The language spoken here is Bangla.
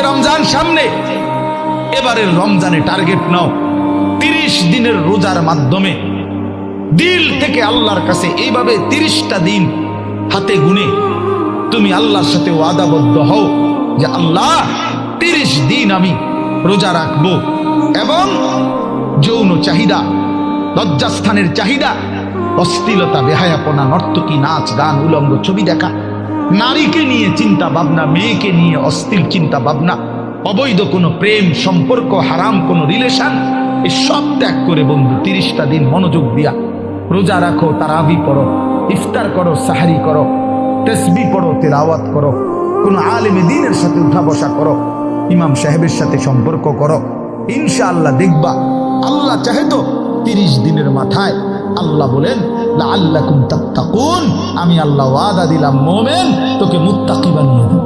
রমজান সামনে, এবারের রমজানে টার্গেট নাও 30 দিনের রোজার মাধ্যমে দিল থেকে আল্লাহর কাছে এইভাবে 30টা দিন হাতে গুনে তুমি আল্লাহর সাথে ওয়াদাবদ্ধ হও যে আল্লাহ 30 দিন আমি রোজা রাখবো, এবং যৌন চাহিদা, লজ্জাস্থানের চাহিদা, অশ্লীলতা, বেহায়াপনা, নর্তকী, নাচ গান, উলঙ্গ ছবি দেখা, নারীকে নিয়ে চিন্তা ভাবনা, মেয়েকে নিয়ে অশ্লীল চিন্তা ভাবনা, অবৈধ কোনো প্রেম সম্পর্ক, হারাম কোনো রিলেশন, এই সব ত্যাগ করে বন্ধু 30টা দিন মনোযোগ দিয়া রোজা রাখো, তারাবি পড়ো, ইফতার করো, সাহারি করো, তাসবিহ পড়ো, তেলাওয়াত করো, কোন আলেমে দ্বীনের সাথে উঠা বসা করো, ইমাম সাহেবের সাথে সম্পর্ক করো। ইনশাআল্লাহ দেখবা আল্লাহ চাহে তো 30 দিনের মাথায় আল্লাহ বলেন লাআল্লাকুম তাত্তাকুন, আমি আল্লাহ ওয়াদা দিলাম মোমেন তোকে মুত্তাকি বানিয়ে দেব।